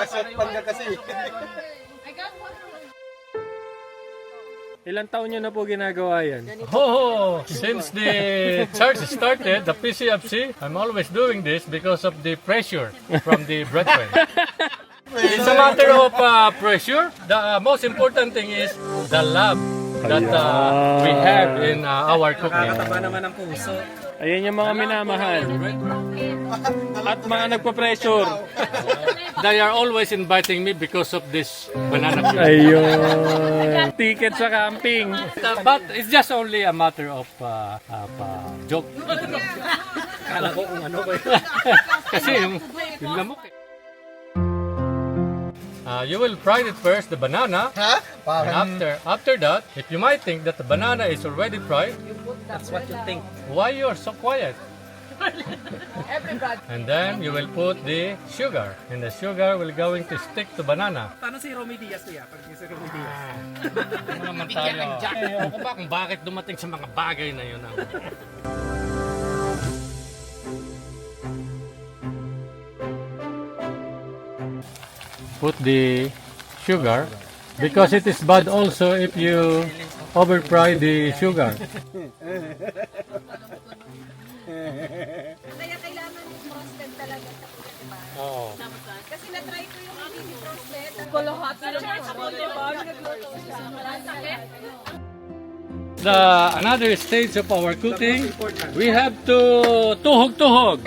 Nakasotpan ka kasi. Ilang taon nyo na po ginagawa yan? Oh, since the church started, the PCFC, I'm always doing this because of the pressure from the brethren. It's a matter of pressure. The most important thing is the love that we have in our cooking. naman ang puso. Ayan yung mga minamahal. At mga nagpa-pressure. They are always inviting me because of this banana cue. Ayun. Ticket sa camping. But it's just only a matter of joke. Kala ko kung ano ba yun. Kasi yung lamok eh. You will fry it first, the banana. Ha? And after that, if you might think that the banana is already fried, That's what you think. why you're so quiet? And then you will put the sugar, and the sugar will going to stick to banana. Paano si Romy Diaz kuya? Pag si Romy Diaz. Ano naman tayo? Ewan ko ba kung bakit dumating sa mga bagay na yun. Put the sugar because it is bad also if you over fry the sugar. Kaya kailangan frosted talaga sa kuya, diba? Oo. Kasi na-try ko yung hindi frosted. Kalahati lang ako, diba? Nagluto siya. Sakit. Another stage of our cooking, we have to tuhog-tuhog.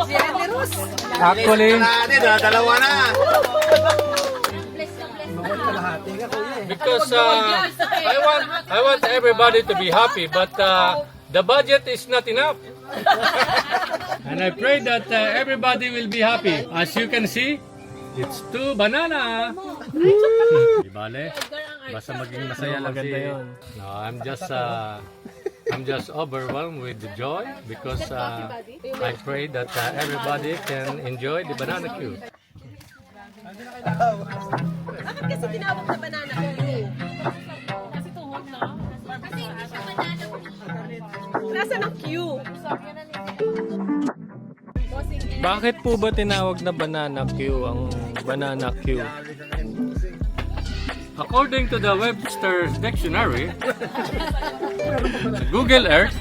Generous! Actually, Dalawa na. because I want everybody to be happy, but the budget is not enough. And I pray that everybody will be happy. As you can see, it's 2 banana. Di bale, basta maging masaya lang si... No, I'm just overwhelmed with the joy because I pray that everybody can enjoy the banana cue. Bakit kasi tinawag na banana cue? Kasi tuhog na. Kasi hindi siya banana cue. Nasa ng cue? Bakit po ba tinawag na banana queue ang banana queue? According to the Webster's Dictionary, Google Earth,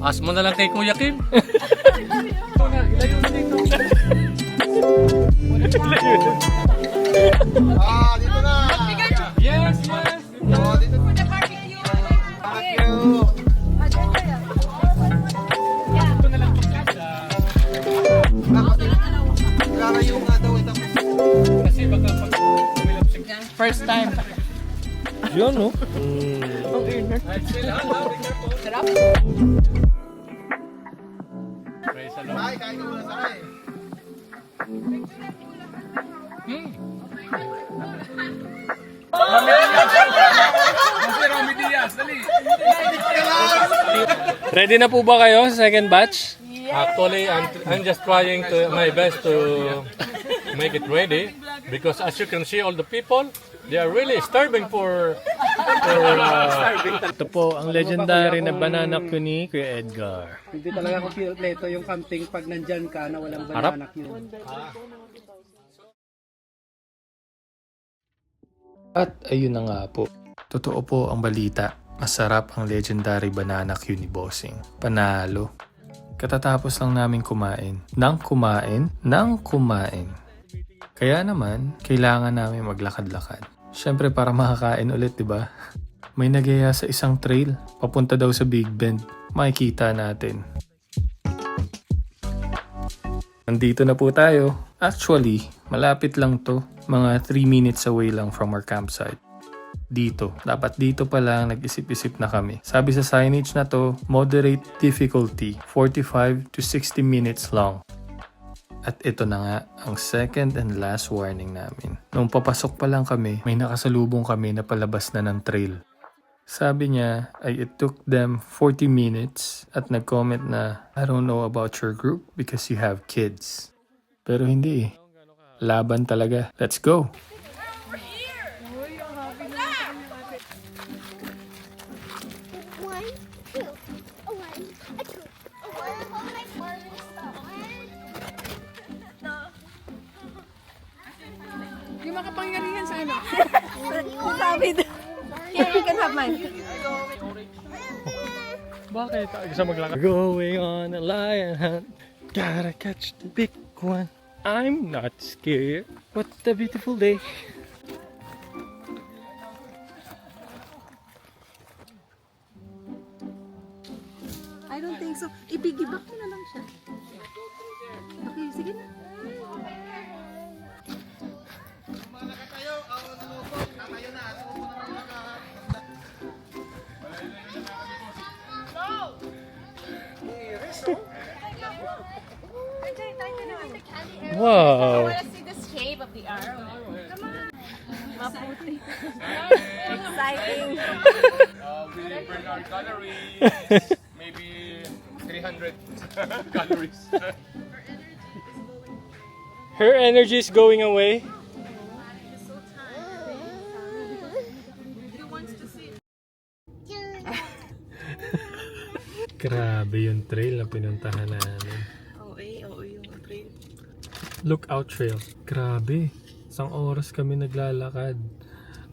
ask mo na lang kay Kuya Kim. Dito na. Yes, yes. Dito For the barbecue. Larayo nga daw ito. Kasi baka pag First time. Yun, no? Sarap. Praise the Lord. Ay, kain ka muna sa akin. Romy Diaz, dali. Ready na po ba kayo sa second batch? Actually, I'm just trying to my best to make it ready because as you can see, all the people they are really starving for Ito po ang legendary na banana queue ni Kuya Edgar. Hindi talaga kompleto yung camping pag nandyan ka na walang Harap. banana cue. At ayun na nga po. Totoo po ang balita. Masarap ang legendary banana queue ni Bossing. Panalo. Katatapos lang namin kumain. Nang kumain. Kaya naman, kailangan namin maglakad-lakad. Siyempre para makakain ulit, di ba? May nagyaya sa isang trail. Papunta daw sa Big Bend. Makikita natin. Nandito na po tayo. Actually, malapit lang to. Mga 3 minutes away lang from our campsite. Dito. Dapat dito pa lang nag-isip-isip na kami. Sabi sa signage na to, moderate difficulty, 45 to 60 minutes long. At ito na nga, ang second and last warning namin. Nung papasok pa lang kami, may nakasalubong kami na palabas na ng trail. Sabi niya ay it took them 40 minutes at nag-comment na, I don't know about your group because you have kids. Pero hindi eh. Laban talaga. Let's go! have mine. Bakit? Gusto maglakad? Going on a lion hunt. Gotta catch the big one. I'm not scared. What a beautiful day. I don't think so. Ipigibak mo na lang siya. Okay, sige na. Wow. Let's see the shape of the arrow. Come on. Maputi. Exciting. We burn our calories. Maybe 300 calories. Her energy is going away. Grabe yung trail na pinuntahan namin. Oo, yung trail. Lookout trail. Grabe. Isang oras kami naglalakad.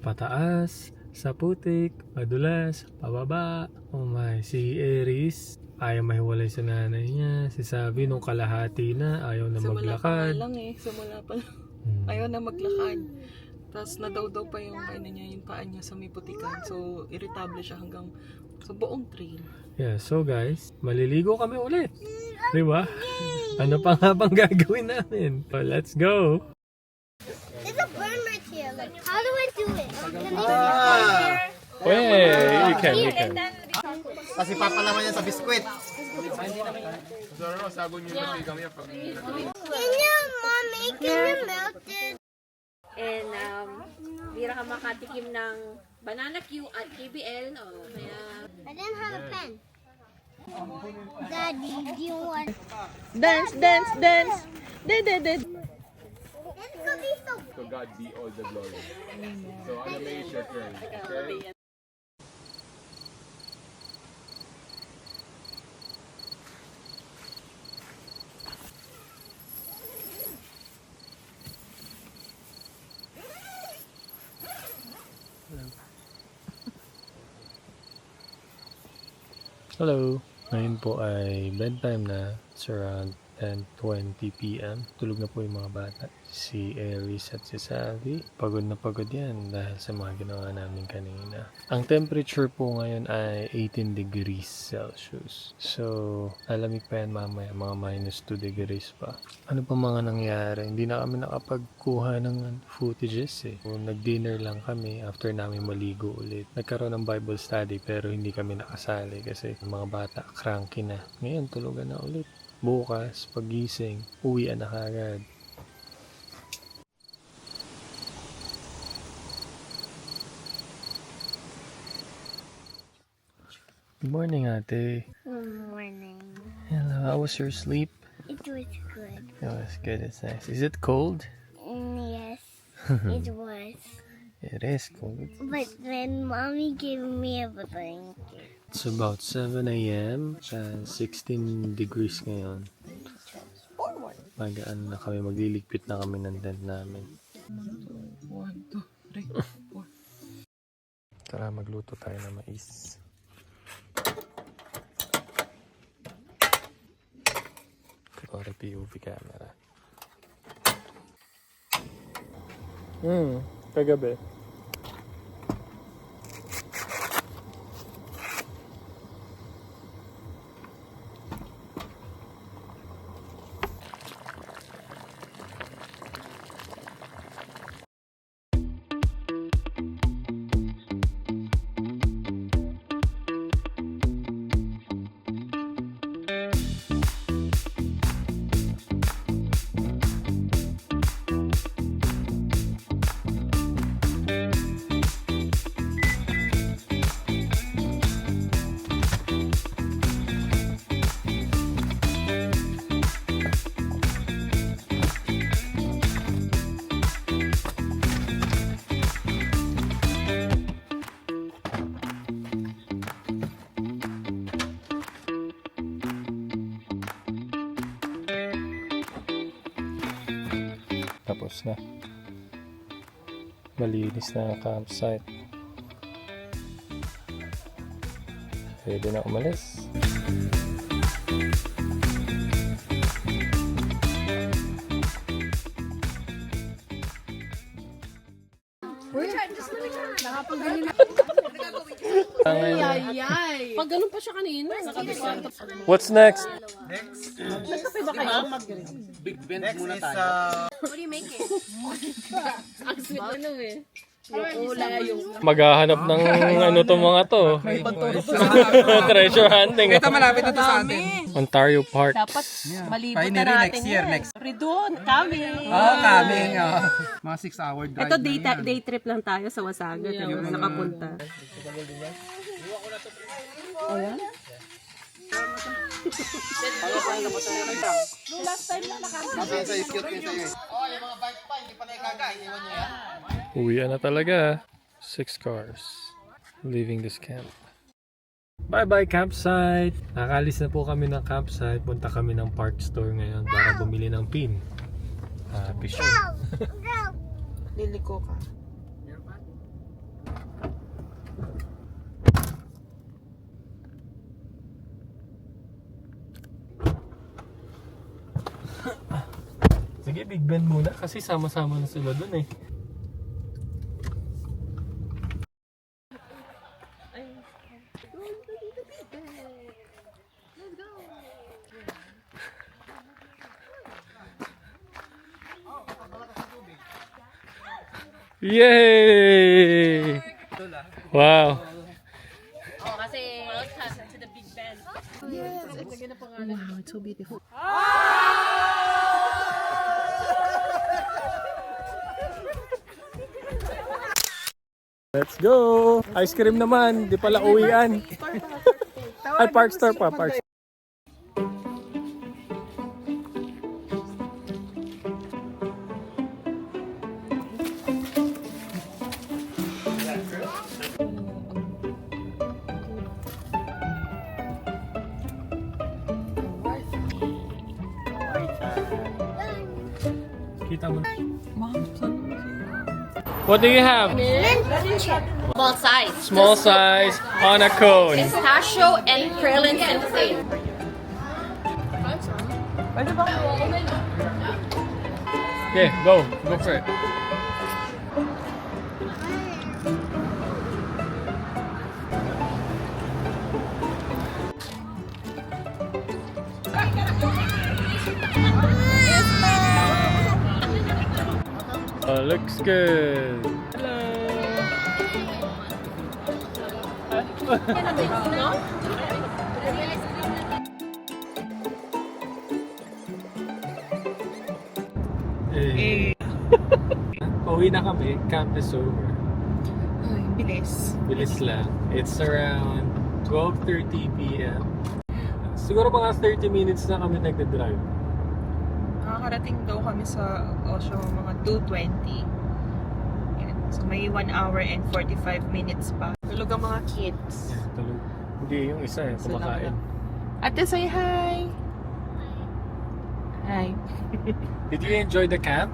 Pataas, sa putik, madulas, pababa. Oh my, si Aries, ayaw mahiwalay sa nanay niya. Si Sabi, nung kalahati na, ayaw na maglakad. Simula pa lang. Ayaw na maglakad. Tapos nadaw-daw pa yung yung paa niya sa may putikan. So, irritable siya hanggang sa buong trail. Yeah, so guys, maliligo kami ulit. Di ba? Ano pa nga bang gagawin namin? So, let's go! There's a burn right here. Like, how do I do it? Hey, you can. Kasi papalaman yan sa biskwit. Can you, mommy, can you melt it? And bira ka makatikim ng banana Q at KBL. Oh, kaya... I didn't have a pen. Daddy, do you want... Dance! Let's go be so... To God be all the glory. So, ano may is your turn? Okay? Hello! Ngayon po ay bedtime na. It's around 10:20 p.m. Tulog na po yung mga bata. Si Aries at si Savi. Pagod na pagod yan dahil sa mga ginawa namin kanina. Ang temperature po ngayon ay 18 degrees Celsius. So, alamig pa yan mamaya. Mga -2 degrees pa. Ano pa mga nangyari? Hindi na kami nakapagkuha ng footages eh. So, nag-dinner lang kami after namin maligo ulit. Nagkaroon ng Bible study pero hindi kami nakasali kasi mga bata cranky na. Ngayon, tulugan na ulit. Bukas, pagising, uwian na kagad. Good morning, ate. Good morning. Hello, how was your sleep? It was good. It was good, it's nice. Is it cold? Yes, it was. It is cold. But then mommy gave me a blanket. It's about 7 a.m. 16 degrees ngayon. Magaan na kami, magliligpit na kami ng tent namin. 1, 2, 3, 4. Tara, magluto tayo ng mais. Sorry, POV camera. Kagabi. Tapos na. Malinis na ang campsite. Pwede na umalis. Pag ganun pa siya kanina. What's next? Next is, What do you make it? Ang sweet ano eh. Yung ula, yung... Maghahanap ng ano to mga to. Treasure hunting. Ito malapit na to sa atin. Ontario Park. Dapat malibot na Pioneering natin next year, yan. next. Ridon, kami. Coming. Mga 6-hour drive Ito na yan. day trip lang tayo sa Wasaga. Nakapunta. sabi sa'yo, cute yun sa'yo eh. Oh, yung mga bike pa, hindi pa naikaga, iniwan nyo yan. Uwian na talaga. 6 cars. Leaving this camp. Bye-bye campsite! Nakalis na po kami ng campsite. Punta kami ng park store ngayon para bumili ng pin. Pisyo. Liliko ka. Sige, Big Ben muna kasi sama-sama na sila dun eh. Yay! Wow! Kasi to the Big Ben. Wow, it's so beautiful. Let's go! Ice cream naman, di pala uwian. Ay, Park Store pa, Park Store. Kita mo. What do you have? Small size. Small size on a cone. Pistachio and praline and plain. Okay, go for it. Oh, looks good. Eh. Pauwi na kami. Camp is over. Ay, bilis. Bilis lang. It's around 12:30 p.m. Siguro mga 30 minutes na kami nagde-drive. Nakakarating daw kami sa Osho mga 2:20. Yan. So may 1 hour and 45 minutes pa. Tulog ang mga kids. Tulog. Hindi, yung isa eh, kumakain. Ate, say hi! Hi. Did you enjoy the camp?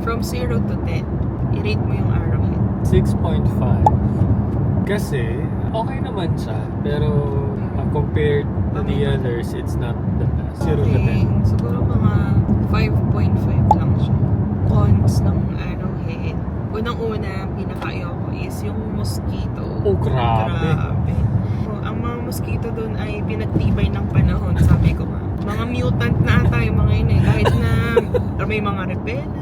From 0 to 10, i-rate mo yung Arrowhead. 6.5. Kasi, okay naman siya. Pero, compared to the others, it's not the best. 0 to 10. Siguro mga 5.5 lang siya. Cons ng Arrowhead. Unang-una, pinaka-ayoko is yung mosquito. Oh, grabe. So, ang mga mosquito doon ay pinagtibay ng panahon, sabi ko nga. Mga mutant na ata yung mga yun eh. Kahit na may mga repellent,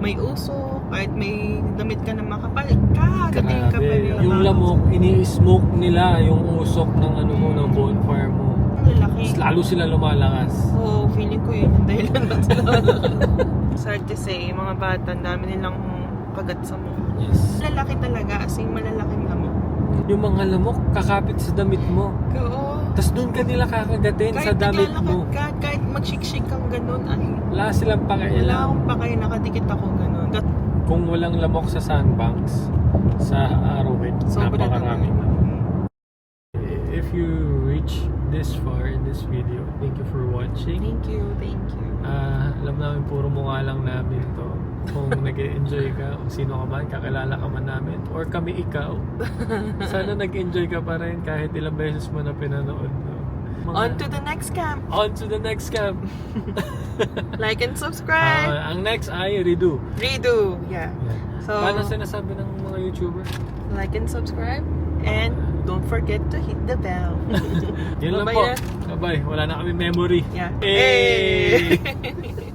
may uso, kahit may damit ka na makapal, kagating ka pa Grabe. nila. Yung lamok, ini-smoke nila yung usok ng ano mo, ng bonfire mo. Lalaki. Lalo sila lumalakas. Oo, feeling ko yun yung dahilan ba't sila sad to say, yung mga bata, ang dami nilang kagat sa mukha. Yes. Lalaki talaga, as in malalaking lamok. Yung mga lamok, kakapit sa damit mo. Oo. Tapos doon ka nila kakagatin sa damit mo. Kahit ka, kahit magsiksik kang ganun, ay, Wala silang wala pakialam. akong pakay, nakadikit ako ganun. Kung walang lamok sa sandbanks, sa Arrowhead, Sobra napakarami. naman. If you reach this this far in this video. Thank you for watching. Thank you. Alam namin puro mukha lang namin to. Kung nag-enjoy ka, kung sino ka man, kakilala ka man namin, or kami ikaw. Sana nag-enjoy ka pa rin kahit ilang beses mo na pinanood. No? On to the next camp. On to the next camp. Like and subscribe. Ang next ay redo. Redo. Yeah. So, Paano sinasabi ng mga YouTuber? like and subscribe. And don't forget to hit the bell. Yun lang Bye-bye po. Bye-bye. Wala na kami memory. Yeah. Hey! Hey!